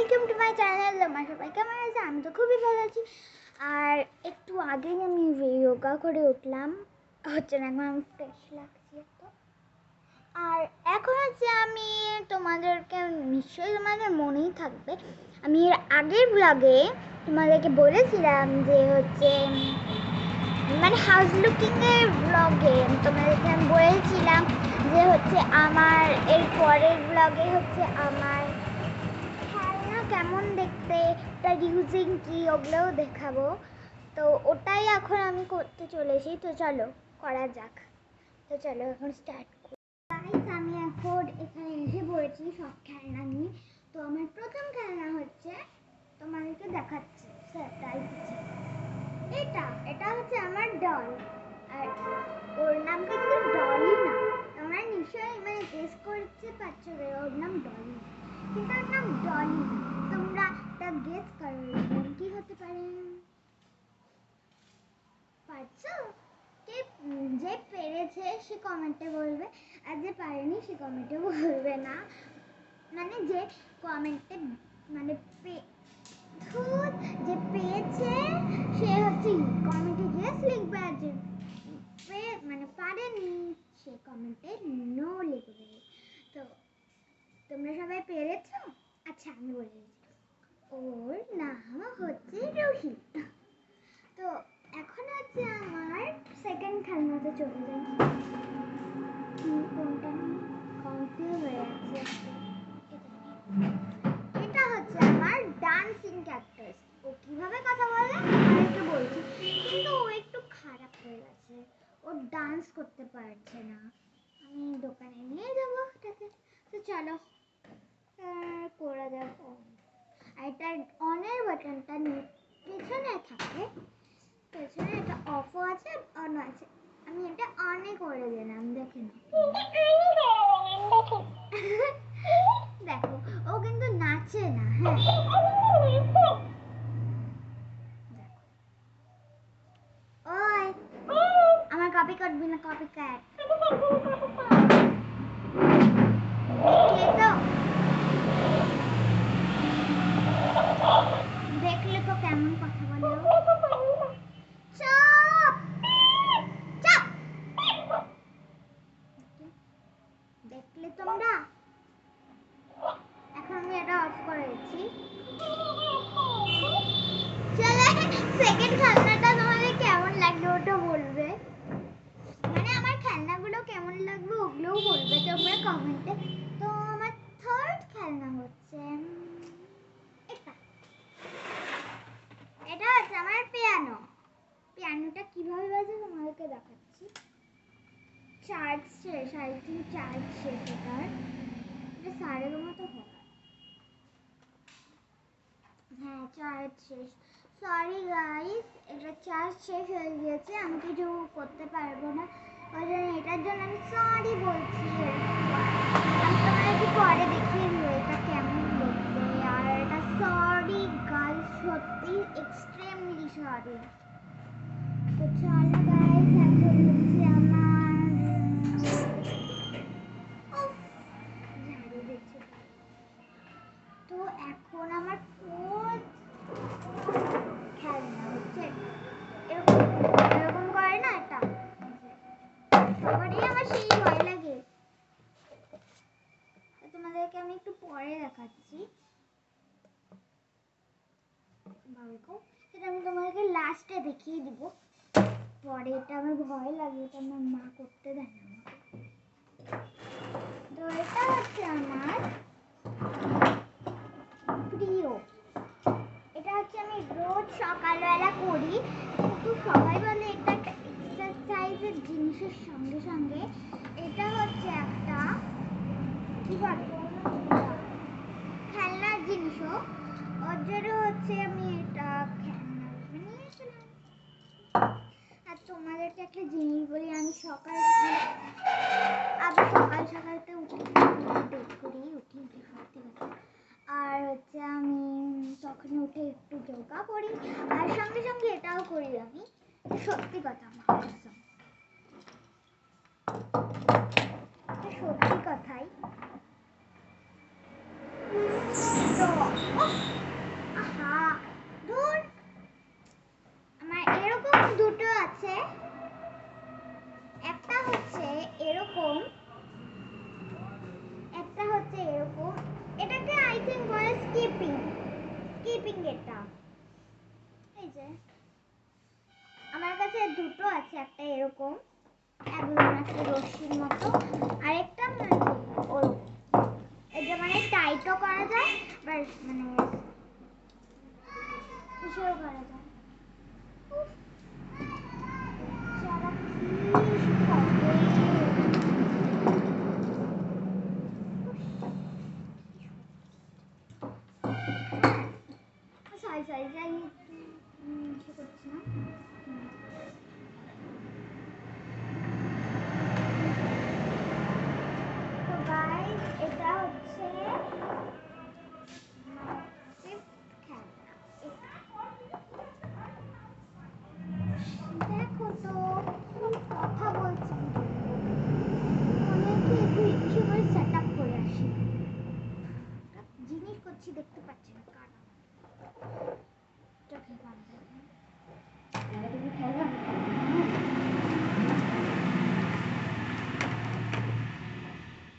Welcome to my channel. আমার সবাই কেমন আছে? আমি তো খুবই ভালো আছি। আর একটু আগেই আমি যোগা করে উঠলাম, হচ্ছে না, এখন আমি ফ্রেশ লাগছি তো। আর এখন হচ্ছে আমি তোমাদেরকে, নিশ্চয়ই তোমাদের মনেই থাকবে, আমি এর আগের ব্লগে তোমাদেরকে বলেছিলাম যে হচ্ছে মানে হাউস লুকিংয়ের ব্লগে তোমাদেরকে আমি বলেছিলাম যে হচ্ছে আমার এর পরের ব্লগে হচ্ছে আমার খেলনা কেমন দেখতে, তার ইউজিং কি, ওগুলোও দেখাবো। তো ওটাই এখন আমি করতে চলেছি। তো চলো করা যাক। তো চলো এখন স্টার্ট করি। আমি এখন এখানে এসে পড়েছি সব খেলনা নিয়ে। তো আমার প্রথম খেলনা হচ্ছে, তোমাদেরকে দেখাচ্ছি, এটা হচ্ছে আমার ডল। আর ওর নাম কিন্তু ডলি না। তোমরা নিশ্চয়ই মানে গেস করতে পারছো যে ওর নাম ডলি, কিন্তু ওর নাম ডলি। তোমরা এটা গেস করো কি হতে পারে, পারছো? যে পেরেছে সে কমেন্টে বলবে, আর যে পারেনি সে কমেন্টে বলবে না। মানে যে কমেন্টে মানে যে পেয়েছে সে হচ্ছে কমেন্টে ইয়েস লিখবে, আর যে মানে পারেনি সে কমেন্টে নো লিখবে। তো তোমরা সবাই পেরেছো? আচ্ছা আমি বলে দিচ্ছি, ওর নাম হচ্ছে রোহিত। তো এখন হচ্ছে আমার সেকেন্ড খেলনাতে চলে যাই। কোনটা কনফিউজ হয়ে যাচ্ছে। এটা হচ্ছে আমার ডান্সিং ক্যাকটাস। ও কিভাবে কথা বলে একটু বলছি, কিন্তু ও একটু খারাপ হয়ে গেছে, ও ডান্স করতে পারছে না। আমি দোকানে নিয়ে যাবো ওটাকে। তো চলো করা যাক। আর এটার অনের বাটনটা পেছনে থাকে, পেছনে এটা অফও আছে অন আছে। আমি এটা অনে করে দিলাম, দেখে নাও। দেখো ও কিন্তু নাচে না। হ্যাঁ ওই আমার কপি করবি না, কপি ক্যাট। দেখলে তো কেমন কথা বলে। চুপ চুপ। দেখলে তোমরা, এখন আমি এটা অফ করে দিচ্ছি। চলে সেকেন্ড খেলনাটা তোমাদের কেমন লাগলো ওটা বলবে, মানে আমার খেলনাগুলো কেমন লাগবে ওগুলোও বলবে তোমরা কমেন্টে। তো আমার থার্ড খেলনা হচ্ছে এটা। এটা হচ্ছে আমার পিয়ানো। পিয়ানোটা কিভাবে বাজে তোমাদেরকে দেখাচ্ছি। চার্জ শেষ, আই থিঙ্ক চার্জ শেষ। এটা সারেগামা তো হয়। হ্যাঁ চার্জ শেষ। সরি গাইস, এটা চার্জ শেষ হয়ে গিয়েছে, আমি কিছু করতে পারবো না। ওই জন্য এটার জন্য আমি সরি বলছি। আমি তোমাদেরকে পরে দেখিয়ে দিব এটা কেমন দেখতে। আর এটা সরি গাইস, সত্যি এক্সট্রিমলি সরি। তো চলো গাইস, এখন হচ্ছে আমার ঝাড়ু দিচ্ছি। তো এখন আমার ফোর্থ খেলনা হচ্ছে এরকম এরকম করে না, এটা সবারই আমার সেই ভয় লাগে। তোমাদেরকে আমি একটু পরে দেখাচ্ছি। সেটা আমি তোমাদেরকে লাস্টে দেখিয়ে দিব। পরে এটা আমার ভয় লাগে, এটা আমার মা করতে দেয় না আমাকে। তো এটা হচ্ছে আমার প্রিয়। এটা হচ্ছে আমি রোজ সকালবেলা করি, কিন্তু সবাই বলে এটা একটা এক্সারসাইজের জিনিসের সঙ্গে সঙ্গে এটা হচ্ছে একটা কি বলে খেলনার জিনিসও। ওর জন্য হচ্ছে আমি এটা খেলনা নিয়েছিলাম। আর তোমাদেরকে একটা জিনিস বলি, আমি সকাল সকালতে উঠি, আর হচ্ছে আমি তখন উঠে একটু যোগা করি, আর সঙ্গে সঙ্গে এটাও করি আমি। সত্যি কথা, সত্যি কথাই। তো আহা ধুর, আমার এরকম দুটো আছে, একটা হচ্ছে এরকম, একটা হচ্ছে এরকম। এটাকে আই থিংক বলে স্কিপিং, স্কিপিং এটা। এই যে আমার কাছে দুটো আছে, একটা এরকম একদম একটা রশ্মির মতো, আরেকটা মানে ওরকম। এটা মানে টাইটও করা যায়, বাট মানে ইসেও করা যায়। সরি সরি যাই, কি করছি না। তো গাইস এটা হচ্ছে দেখো তো কথা বলছি, অনেকে একটু ইচ্ছে করে সেট আপ করে আসি, জিনিস করছি দেখতে পাচ্ছি না কারণ চোখে বাঁধা তুমি খেলা।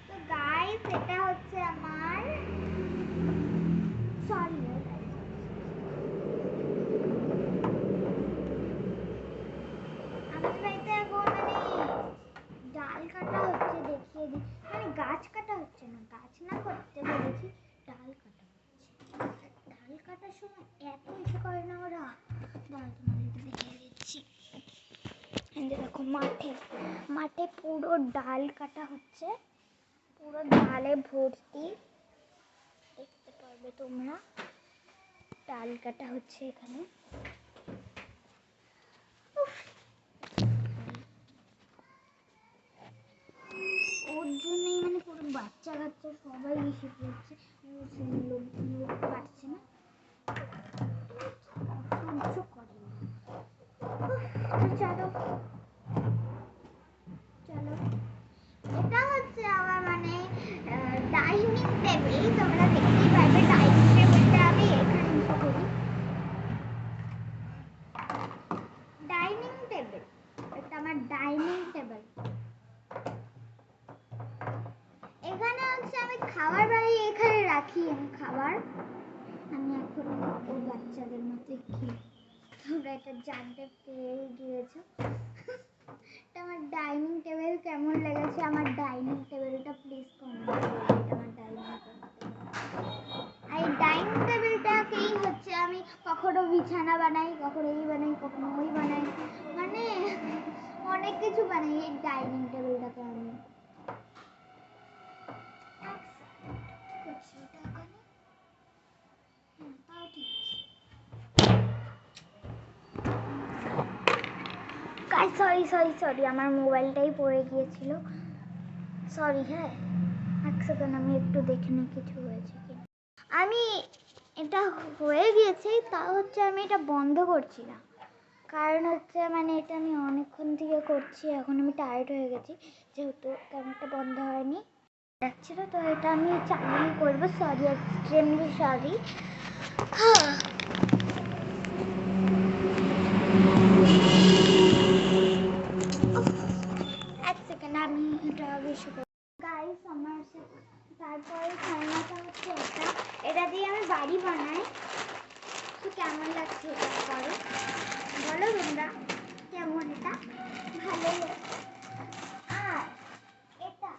তো গাইস এটা হচ্ছে আমার, সরি আমাদের বাড়িতে এখন মানে ডাল কাটা হচ্ছে, দেখিয়ে দিই, মানে গাছ কাটা হচ্ছে না, গাছ না করতে বলেছি, ডাল কাটা হচ্ছে। ডাল কাটার সময় এত ইচ্ছে করে না ওরা, দাঁড়া তোমাদের দেখিয়ে দিচ্ছি। এই যে দেখো মাঠে মাঠে পুরো ডাল কাটা হচ্ছে, পুরো ডালে ভর্তি, দেখতে পারবে তোমরা, ডাল কাটা হচ্ছে এখানে। ওর জন্যই মানে পুরো বাচ্চা কাচ্চা সবাই এসে পড়ছে, লোক পাচ্ছে না, অসহ্য করে না। চলো চলো, এটা হচ্ছে আমার মানে ডাইনিং টেবিল, তোমরা দেখতেই পারবে ডাইনিং টেবিলটা আমি এখানে ইউজ করি। ডাইনিং টেবিল, এটা আমার ডাইনিং টেবিল। এখানে হচ্ছে আমি খাবার বাড়ি এখানে রাখি, আমি খাবার আমি এখন ওর বাচ্চাদের মতো খেয়ে, তোমরা এটা জানতে পেরে গিয়েছো। আমার ডাইনিং টেবিল কেমন লেগেছে, আমার ডাইনিং টেবিলটা প্লিজ কমেন্ট করবে, এটা আমার ডাইনিং টেবিল। এই ডাইনিং টেবিলটাকেই হচ্ছে আমি কখনো বিছানা বানাই, কখনো এই বানাই, কখনো ওই বানাই, মানে অনেক কিছু বানাই এই ডাইনিং টেবিলটাকে আমি। সরি সরি সরি, আমার মোবাইলটাই পড়ে গিয়েছিল, সরি। হ্যাঁ এক সেকেন্ড, আমি একটু দেখে নিই কিছু হয়েছে কি। আমি এটা হয়ে গিয়েছে, তা হচ্ছে আমি এটা বন্ধ করছি না, কারণ হচ্ছে মানে এটা আমি অনেকক্ষণ থেকে করছি, এখন আমি টায়ার্ড হয়ে গেছি, যেহেতু ক্যামেরাটা বন্ধ হয়নি যাচ্ছিল, তো এটা আমি চালিয়ে করবো, সরি এক্সট্রিমলি সরি। এক সেকেন্ড আমি এটা বেশি করবো গাইস। আমার তারপরে খেলনাটা হচ্ছে এটা দিয়ে আমি বাড়ি বানাই, তো কেমন লাগছে এটা করো বলো তোমরা, কেমন এটা ভালো লাগে। আর এটা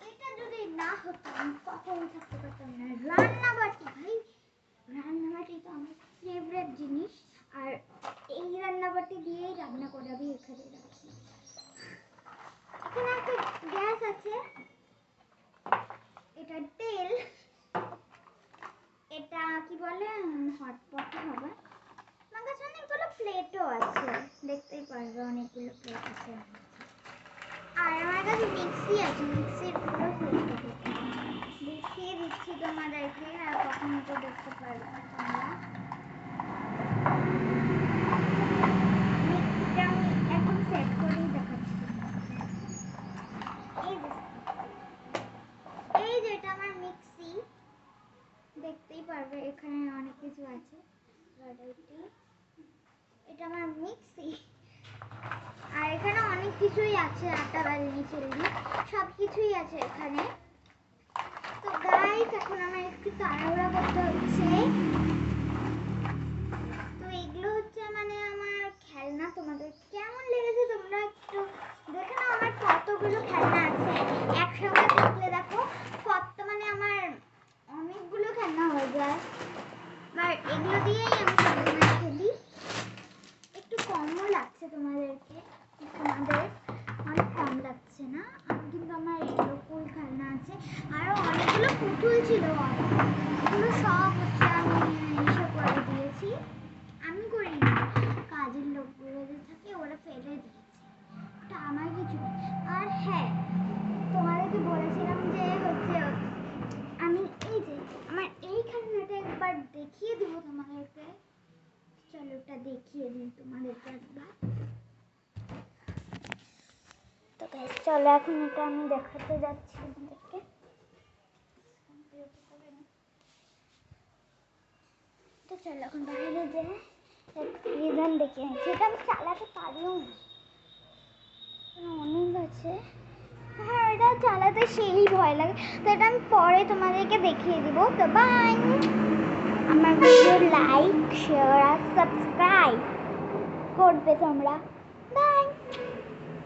এটা যদি না হতো আমি কখনো থাকতে পারতাম না। রান্নাবাটি ভাই, রান্নাবাটি তো আমার ফেভারিট জিনিস, আর এই রান্নাবাটি দিয়েই রান্না করাবি এখানে রাখি। এখানে একটা গ্যাস আছে, এটা তেল, এটা কি বলে হটপট হবে। আমার কাছে অনেকগুলো প্লেটও আছে, দেখতেই পারবে অনেকগুলো প্লেট আছে। আর আমার কাছে মিক্সি আছে, মিক্সির পুরো সেট দেখিয়ে দিচ্ছি তোমাদেরকে, আর কখনো তো দেখতে পারবে না তোমরা। মিক্সিটা আমি এখন সেট করেই দেখাচ্ছি। এই যে এটা আমার মিক্সি, দেখতেই পারবে এখানে অনেক কিছু আছে। ভ্যারাইটি, এটা আমার মিক্সি। আর এখানে অনেক কিছুই আছে, আটা বালনি চিলনি সব কিছুই আছে এখানে। তো গাইস এখন আমার একটু তাড়াহুড়া করতে হচ্ছে। তো এগুলো হচ্ছে মানে আমার খেলনা। তোমাদের কেমন লেগেছে তোমরা একটু দেখে নাও। আমার কতগুলো খেলনা আছে একসঙ্গে দেখলে দেখো কত, মানে আমার অনেকগুলো খেলনা হয়ে যায়। আর এগুলো দিয়েই আমি সবসময় খেলি। একটু কমও লাগছে তোমাদেরকে, তোমাদের অনেক কম লাগছে না? কিন্তু আমার এগুলো ফুল খেলনা আছে। আরও অনেকগুলো পুতুল ছিল, এগুলো সব হচ্ছে আমি এসে করে দিয়েছি। আমি করিনি, কাজের লোকগুলো যে থাকে ওরা ফেলে দিয়েছে, ওটা আমার কিছু না। আর হ্যাঁ, তোমাদেরকে বলেছিলাম যে হচ্ছে আমি এই যে আমার এই খেলনাটা একবার দেখিয়ে দিব তোমাদেরকে। চলো ওটা দেখিয়ে দিই তোমাদেরকে একবার। তো গাইস চলো এখন এটা আমি দেখাতে যাচ্ছি তোমাদেরকে। তো চলো এখন বাইরে যে রিজন দেখিয়ে নিচ্ছি। এটা আমি চালাতে পারিও না, অনেক আছে। হ্যাঁ এটা চালাতে সেই ভয় লাগে। তো এটা আমি পরে তোমাদেরকে দেখিয়ে দিব। তো বাই। আমার ভিডিও লাইক শেয়ার আর সাবস্ক্রাইব করবে তোমরা।